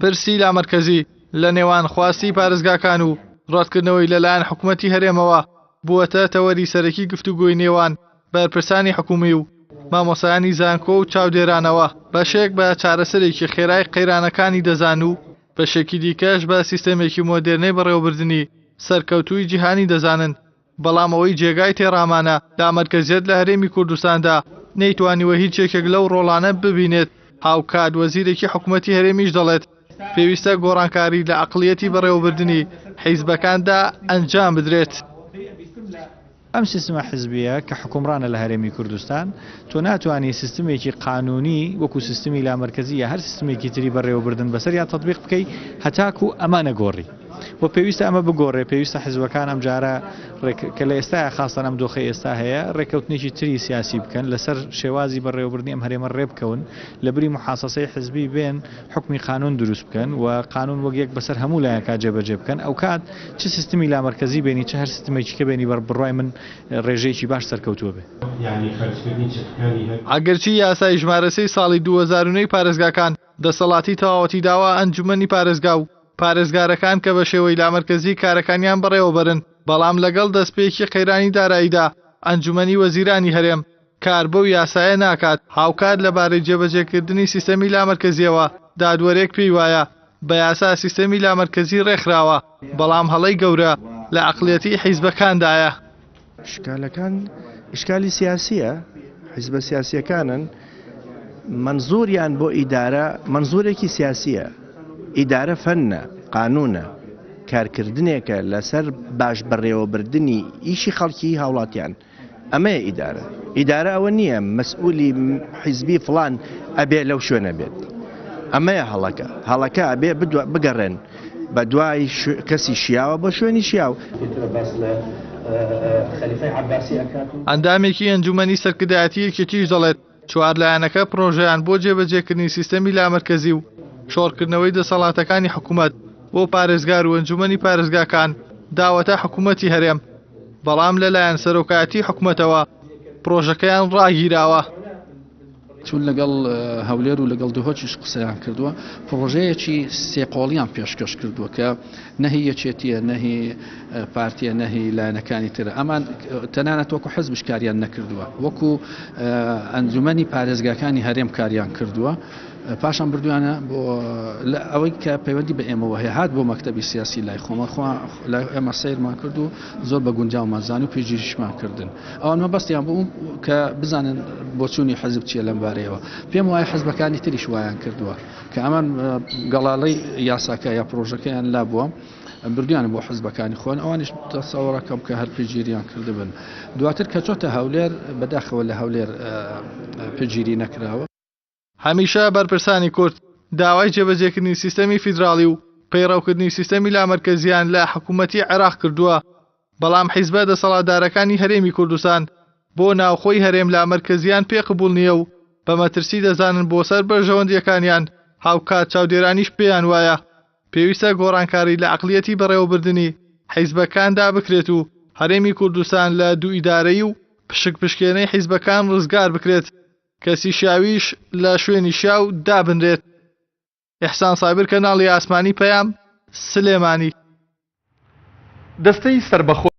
پرسی لامەرکەزی لە نێوان خواستی پارێزگاکان و ڕەتکردنەوەی لەلایەن حکوومەتی هەرێمەوە بووەتە تەوەری سەرەکی گفتوگۆی نێوان بەرپرسانی حکومی و مامۆسایانی زانکۆ و چاودێرانەوە بەشێک بە چارەسەرێکی خێرای قەیرانەکانی دەزان و بەشێکی دیکەش بە سیستەمێکی مۆدێرنەی بەڕێوەبردننی سەرکەوتووی جیهانی دەزانن. بەڵام ئەوەی جێگای تێڕامانە لامەرکەزیەت لە هەرێمی کوردستاندا نەیتوانیوە هیچ یەکێک لەو ڕۆڵانە ببینێت. هاوکات وەزیرێکی حکوومەتی هەرێمیش دەڵێت پێویستە گۆڕانکاری لە عەقڵیەتی بەڕێوەبردننی حیزبەکاندا ئەنجام بدرێت. ئەم سیستمە حزبیە کە حکومڕانە لە هەرێمی کوردستان تۆ ناتوانانی سیستمێکی قانونی وەکو سیستمی لامەرکەزیە هەر سیستمێکی تری بەڕێوەبردن بەسەر یا تەطبیق بکەی هەتاکو ئەمانە گۆڕی و پێویستە ئەمە بگۆڕێ. پێویستە حیزبەکان ئەم جارە کە لە ئێستا خاستان ئەم دۆخی ئێستا هەیە ڕێکەوتنێکی تری سیاسی بکەن لەسەر شێوازی بەڕێوەبردنی ئەم هەرێمە ڕێبکەون لە بری محاسەسەی حزبی بێن حکمی قانون دروست بکەن و قانون وەک یەک بەسەر هەموو لایەکە جێبەجێ بکەن. ئەو کات چ سیستمی لامەرکەزی بێنی چه هەر سیستمێکی کە بێنی بڕوای من ڕێژەیەکی باش سەرکەوتووە بێ. ئەگەرچی یاسای ژمارەسەی ساڵی 2009 پارێزگاکان دەسەڵاتی تەواوەتی داوا ئەنجومەنی پارێزگا و پارێزگارەکان کە بە شێوەی لامەرکەزی کارەکانیان بەڕێوەبەرن، بەڵام لەگەڵ دەستپێکی قەیرانی داراییدا ئەنجومەنی وەزیرانی هەرێم کار بەو یاسایە ناکات. هاوکات لەبارەی جێبەجێکردنی سیستەمی لامەرکەزیەوە دادوەرێک پێی وایە بە یاسا سیستەمی لامەرکەزی ڕێکخراوە، بەڵام هەڵەی گەورە لە عەقڵیەتی حیزبەکاندایە. شکالەکان ئیشکالی سیاسیە، حیزبە سیاسیەکانن منزوریان بۆ ئیدارە منزورێکی سیاسیە. ئیدارە فەنە، قانونە، کارکردنێکە لەسەر باش بەڕێوەبردننی ئیشی خەڵکی هاوڵاتیان. ئەمەیە ئیدارە. ئیدارە ئەوە نییە مەسئولی حیزبی فڵان ئەبێ لەو شوێنە بێت. ئەمەیە هەڵەکە. هەڵەکە ئەبێ بگەڕێن بە دوای کەسی شیاوە بۆ شوێنی شیاو. ئەندامێکی ئەنجومەنی سەرکردایەتیەکێکیش دەڵێت چوارلایەنەکە پرۆژەیان بۆ جێبەجێکردنی سیستەمی لامەرکەزی و شۆڕکردنەوەی دەسەڵاتەکانی حکوومەت بۆ پارێزگار و ئەنجومەنی پارێزگاکان داوەتە حکوومەتی هەرێم، بەڵام لەلایەن سەرۆکایەتی حکوومەتەوە پرۆژەکەیان ڕاگیراوە. چون لەگەڵ هەولێر و لەگەڵ دهۆچیش قسەیان کردووە، پرۆژەیەکی سێقۆڵیان پێشکەش کردووە کە نەهی یەکێتیە، نەهی پارتیە، نەهی لایەنەکانی ترە. ئەمان تەنانەت وەکو حزبش کاریان نەکردووە، وەکو ئەنجومەنی پارێزگاکانی هەرێم کاریان کردووە. پاشان بردوانە بۆ ئەوەی کە پەیوەندی بە ئێمەوە هەیە هات بۆ مەکتەبی سیاسی لای خۆمە ئێمە سیرمان کرد و زۆر بە گونجاومانزان و پێگیریشمان کردن. ئەوان مەبەستیان بوو کە بزانن بۆ چوونی حەزب چیە لەم بارەیەوە. پێم وایە حەزبەکانی تریش وایان کردووە کە ئەمان گەڵاڵەی یاساکە یا پرۆژەکەیان لابووە بردویان بۆ حەزبەکانی خۆن، ئەوانیش تەسەوڕەکەم کە هەر پێگیریان کردبن. دواتر کە چۆتە هەولێر بەداخەوە لە هەولێر پێگیری نەکراوە. هەمیشە بەرپرسانی کورد داوای جێبەجێکردنی سیستەمی فیدراڵی و پەیڕەوکردنی سیستەمی لامەرکەزیان لە حکوومەتی عێراق کردووە، بەڵام حیزبە دەسەڵاتدارەکانی هەرێمی کوردستان بۆ ناوخۆی هەرێم لامەرکەزیان پێ قبوڵ نییە و بە مەترسی دەزانن بۆ سەر بەرژەوەندیەکانیان هاوکات چاودێرانیش پێیان وایە پێویستە گۆڕانکاری لە عەقڵیەتی بەڕێوەبردننی حیزبەکاندا بکرێت و هەرێمی کوردستان لە دوو ئیدارەیی و پشکپشکێنەی حیزبەکان ڕزگار بکرێت، کەسی شاویش لە شوێنی شاو دابنرێت. ئیحسان سابر، کەناڵی ئاسمانی پەیام، سلێمانی. دەستەی سەربەخۆ